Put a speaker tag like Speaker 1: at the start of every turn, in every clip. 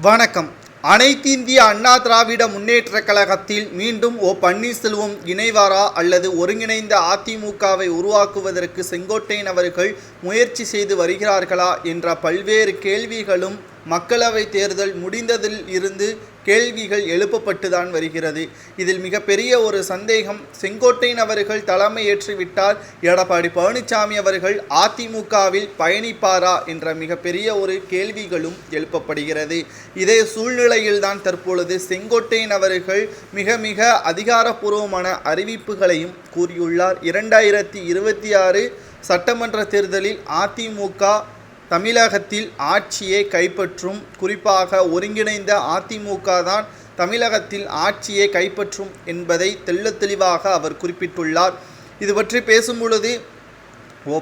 Speaker 1: வணக்கம். அனைத்திந்திய அண்ணா திராவிட முன்னேற்றக் கழகத்தில் மீண்டும் பன்னீர்செல்வம் இணைவாரா அல்லது ஒருங்கிணைந்த அதிமுகவை உருவாக்குவதற்கு செங்கோட்டையன் அவர்கள் முயற்சி செய்து வருகிறார்களா என்ற பல்வேறு கேள்விகளும் மக்களவைத் தேர்தல் முடிந்ததில் இருந்து கேள்விகள் எழுப்பப்பட்டுதான் வருகிறது. இதில் மிகப்பெரிய ஒரு சந்தேகம், செங்கோட்டையன் அவர்கள் தலைமையேற்றுவிட்டால் எடப்பாடி பழனிசாமி அவர்கள் அதிமுகவில் பயணிப்பாரா என்ற மிகப்பெரிய ஒரு கேள்விகளும் எழுப்பப்படுகிறது. இதே சூழ்நிலையில்தான் தற்பொழுது செங்கோட்டையன் அவர்கள் மிக அதிகாரப்பூர்வமான அறிவிப்புகளையும் கூறியுள்ளார். 2026 சட்டமன்ற தேர்தலில் அதிமுக தமிழகத்தில் ஆட்சியை கைப்பற்றும், குறிப்பாக ஒருங்கிணைந்த அதிமுக தான் தமிழகத்தில் ஆட்சியை கைப்பற்றும் என்பதை தெளிவாக அவர் குறிப்பிட்டுள்ளார். இது பற்றி பேசும் பொழுது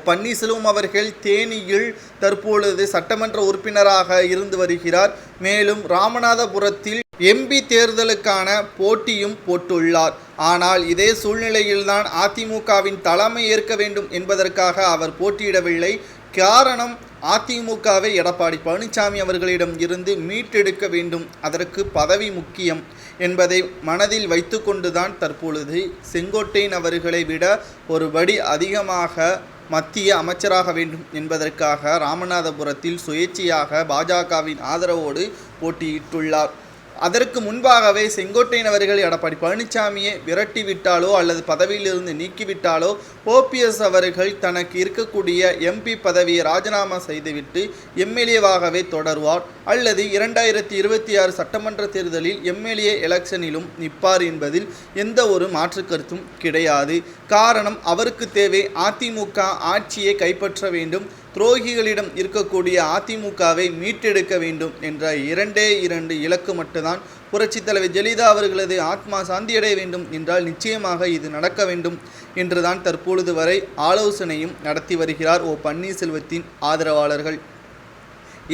Speaker 1: பன்னீர்செல்வம் அவர்கள் தேனியில் தற்பொழுது சட்டமன்ற உறுப்பினராக இருந்து வருகிறார். மேலும் ராமநாதபுரத்தில் எம்பி தேர்தலுக்கான போட்டியும் போட்டுள்ளார். ஆனால் இதே சூழ்நிலையில்தான் அதிமுகவின் தலைமை ஏற்க வேண்டும் என்பதற்காக அவர் போட்டியிடவில்லை. காரணம், அதிமுகவை எடப்பாடி பழனிசாமி அவர்களிடம் இருந்து மீட்டெடுக்க வேண்டும், அதற்கு பதவி முக்கியம் என்பதை மனதில் வைத்து கொண்டுதான் தற்பொழுது செங்கோட்டையன் அவர்களை விட ஒரு படி அதிகமாக மத்திய அமைச்சராக வேண்டும் என்பதற்காக ராமநாதபுரத்தில் சுயேட்சையாக பாஜகவின் ஆதரவோடு போட்டியிட்டுள்ளார். அதற்கு முன்பாகவே செங்கோட்டையன் அவர்கள் எடப்பாடி பழனிசாமியை விரட்டிவிட்டாலோ அல்லது பதவியிலிருந்து நீக்கிவிட்டாலோ ஓபிஎஸ் அவர்கள் தனக்கு இருக்கக்கூடிய எம்பி பதவியை ராஜினாமா செய்துவிட்டு எம்எல்ஏவாகவே தொடருவார், அல்லது 2026 சட்டமன்ற தேர்தலில் எம்எல்ஏ எலெக்ஷனிலும் நிற்பார் என்பதில் எந்த ஒரு மாற்று கருத்தும் கிடையாது. காரணம், அவருக்கு தேவை அதிமுக ஆட்சியை கைப்பற்ற வேண்டும், துரோகிகளிடம் இருக்கக்கூடிய அதிமுகவை மீட்டெடுக்க வேண்டும் என்ற இரண்டு இலக்கு மட்டும்தான். புரட்சித் தலைவர் ஜெயலலிதா அவர்களது ஆத்மா சாந்தியடைய வேண்டும் என்றால் நிச்சயமாக இது நடக்க வேண்டும் என்றுதான் தற்பொழுது வரை ஆலோசனையும் நடத்தி வருகிறார் பன்னீர்செல்வத்தின் ஆதரவாளர்கள்.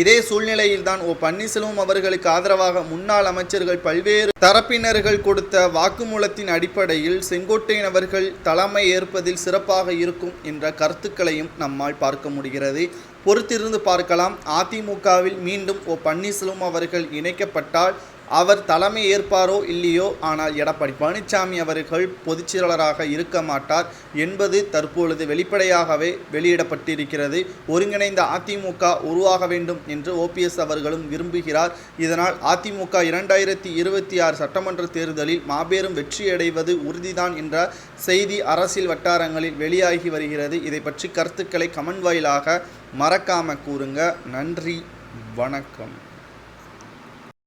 Speaker 1: இதே சூழ்நிலையில்தான் பன்னீர்செல்வம் அவர்களுக்கு ஆதரவாக முன்னாள் அமைச்சர்கள் பல்வேறு தரப்பினர்கள் கொடுத்த வாக்குமூலத்தின் அடிப்படையில் செங்கோட்டையன் அவர்கள் தலைமை ஏற்பதில் சிறப்பாக இருக்கும் என்ற கருத்துக்களையும் நம்மால் பார்க்க முடிகிறது. பொறுத்திருந்து பார்க்கலாம். அதிமுகவில் மீண்டும் பன்னீர்செல்வம் அவர்கள் இணைக்கப்பட்டால் அவர் தலைமை ஏற்பாரோ இல்லையோ, ஆனால் எடப்பாடி பழனிசாமி அவர்கள் பொதுச்செயலாளராக இருக்க மாட்டார் என்பது தற்பொழுது வெளிப்படையாகவே வெளியிடப்பட்டிருக்கிறது. ஒருங்கிணைந்த அதிமுக உருவாக வேண்டும் என்று ஓபிஎஸ் அவர்களும் விரும்புகிறார். இதனால் அதிமுக 2026 சட்டமன்ற தேர்தலில் மாபெரும் வெற்றியடைவது உறுதிதான் என்ற செய்தி அரசியல் வட்டாரங்களில் வெளியாகி வருகிறது. இதை பற்றி கருத்துக்களை கமெண்ட் வாயிலாக மறக்காம கூறுங்க. நன்றி, வணக்கம்.